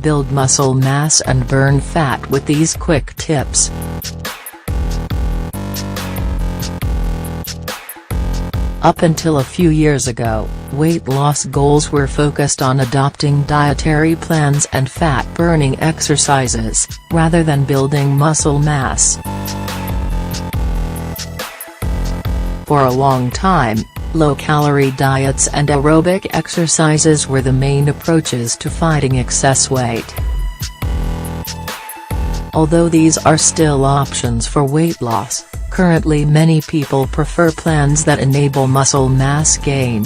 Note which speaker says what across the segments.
Speaker 1: Build muscle mass and burn fat with these quick tips. Up until a few years ago, weight loss goals were focused on adopting dietary plans and fat-burning exercises, rather than building muscle mass. For a long time, low-calorie diets and aerobic exercises were the main approaches to fighting excess weight. Although these are still options for weight loss, currently many people prefer plans that enable muscle mass gain.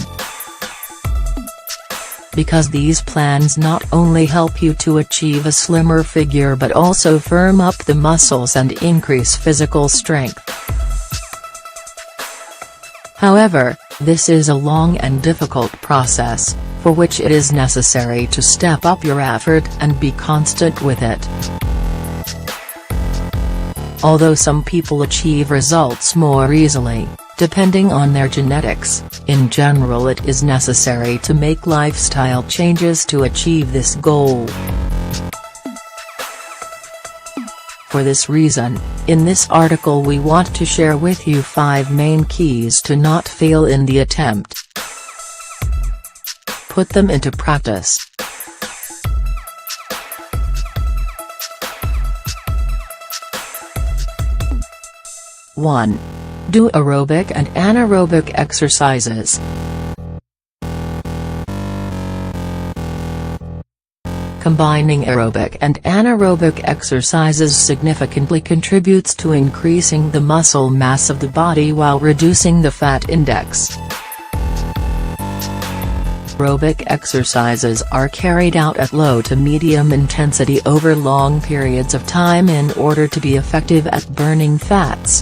Speaker 1: Because these plans not only help you to achieve a slimmer figure but also firm up the muscles and increase physical strength. However, this is a long and difficult process, for which it is necessary to step up your effort and be constant with it. Although some people achieve results more easily, depending on their genetics, in general it is necessary to make lifestyle changes to achieve this goal. For this reason, in this article we want to share with you 5 main keys to not fail in the attempt. Put them into practice. (1) Do aerobic and anaerobic exercises. Combining aerobic and anaerobic exercises significantly contributes to increasing the muscle mass of the body while reducing the fat index. Aerobic exercises are carried out at low to medium intensity over long periods of time in order to be effective at burning fats.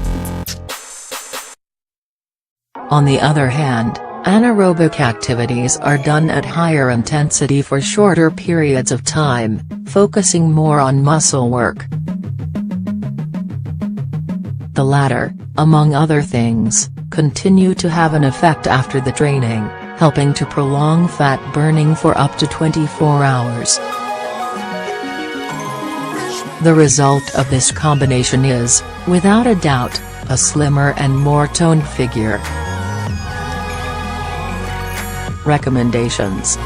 Speaker 1: On the other hand, anaerobic activities are done at higher intensity for shorter periods of time, focusing more on muscle work. The latter, among other things, continue to have an effect after the training, helping to prolong fat burning for up to 24 hours. The result of this combination is, without a doubt, a slimmer and more toned figure. Recommendations.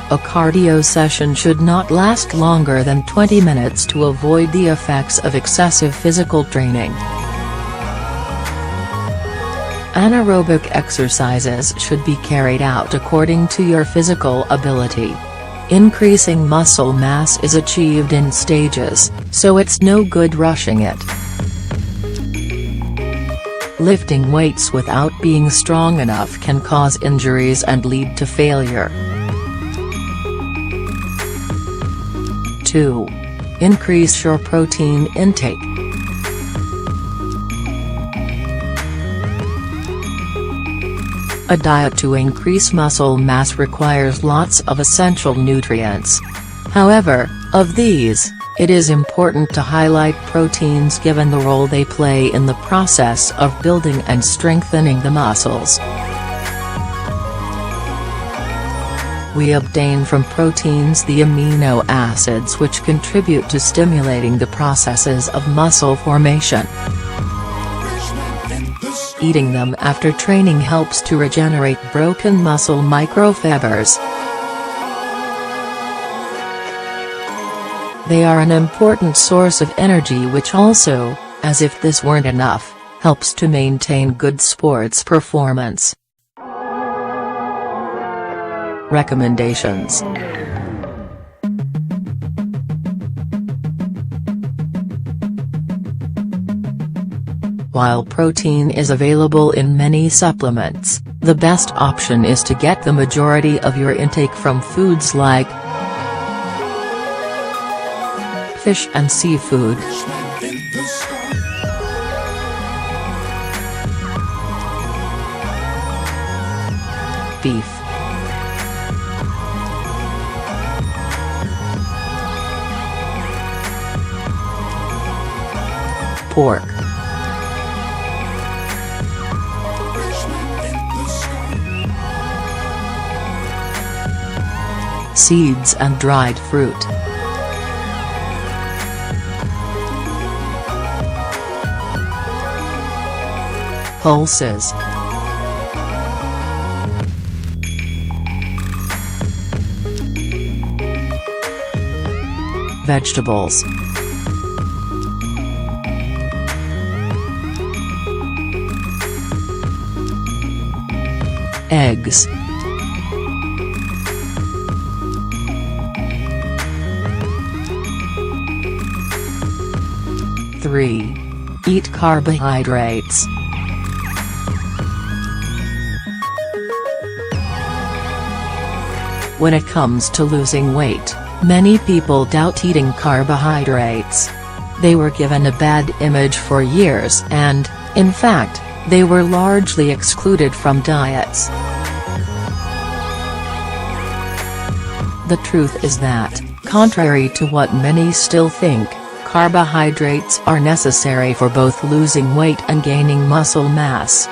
Speaker 1: A cardio session should not last longer than 20 minutes to avoid the effects of excessive physical training. Anaerobic exercises should be carried out according to your physical ability. Increasing muscle mass is achieved in stages, so it's no good rushing it. Lifting weights without being strong enough can cause injuries and lead to failure. 2. Increase your protein intake. A diet to increase muscle mass requires lots of essential nutrients. However, of these, it is important to highlight proteins given the role they play in the process of building and strengthening the muscles. We obtain from proteins the amino acids which contribute to stimulating the processes of muscle formation. Eating them after training helps to regenerate broken muscle microfibers. They are an important source of energy which also, as if this weren't enough, helps to maintain good sports performance. Recommendations. While protein is available in many supplements, the best option is to get the majority of your intake from foods like fish and seafood. Beef. Pork. seeds and dried fruit. Pulses. Vegetables. Eggs. Three. Eat carbohydrates. When it comes to losing weight, many people doubt eating carbohydrates. They were given a bad image for years and, in fact, they were largely excluded from diets. The truth is that, contrary to what many still think, carbohydrates are necessary for both losing weight and gaining muscle mass.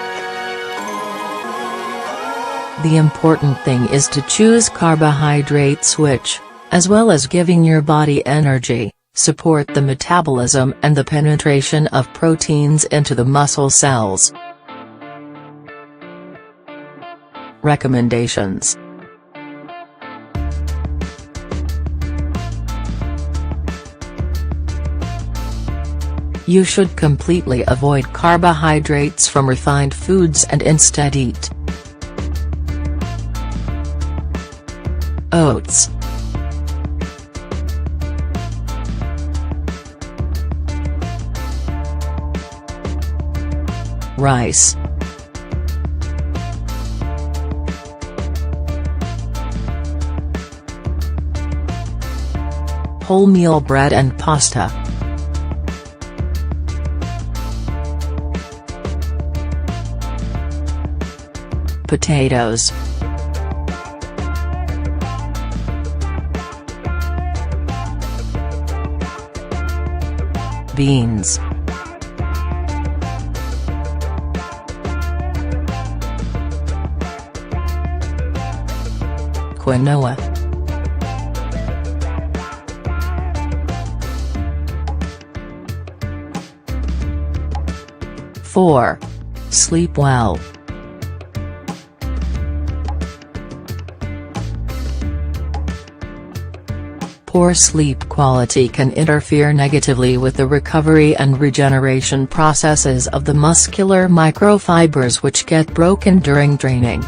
Speaker 1: The important thing is to choose carbohydrates which, as well as giving your body energy, support the metabolism and the penetration of proteins into the muscle cells. Recommendations. You should completely avoid carbohydrates from refined foods and instead eat oats, rice, wholemeal bread and pasta, potatoes, beans, quinoa, four. Sleep well. Poor sleep quality can interfere negatively with the recovery and regeneration processes of the muscular microfibers which get broken during training.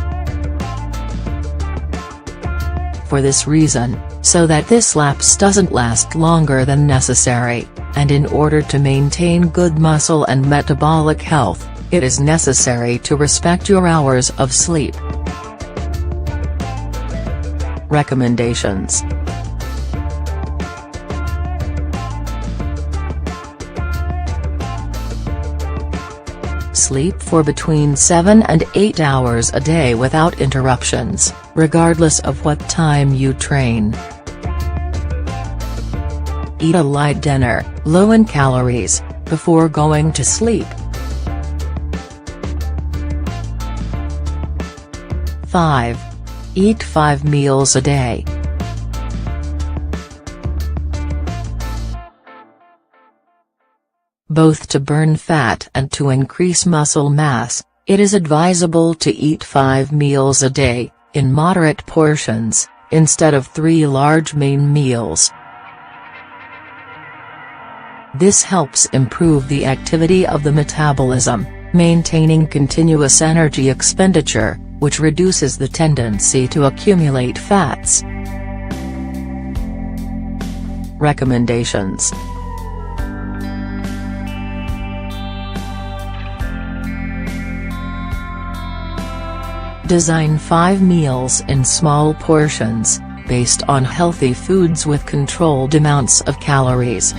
Speaker 1: For this reason, so that this lapse doesn't last longer than necessary, and in order to maintain good muscle and metabolic health, it is necessary to respect your hours of sleep. Recommendations. Sleep for between 7 and 8 hours a day without interruptions, regardless of what time you train. Eat a light dinner, low in calories, before going to sleep. 5. Eat 5 meals a day. Both to burn fat and to increase muscle mass, it is advisable to eat 5 meals a day, in moderate portions, instead of 3 large main meals. This helps improve the activity of the metabolism, maintaining continuous energy expenditure, which reduces the tendency to accumulate fats. Recommendations. Design 5 meals in small portions, based on healthy foods with controlled amounts of calories.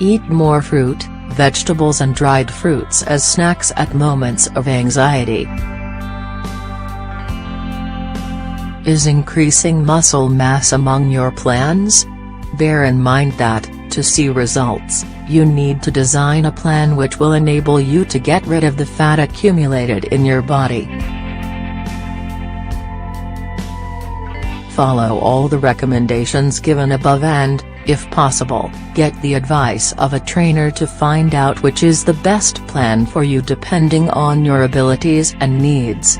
Speaker 1: Eat more fruit, vegetables and dried fruits as snacks at moments of anxiety. Is increasing muscle mass among your plans? Bear in mind that, to see results, you need to design a plan which will enable you to get rid of the fat accumulated in your body. follow all the recommendations given above and, if possible, get the advice of a trainer to find out which is the best plan for you depending on your abilities and needs.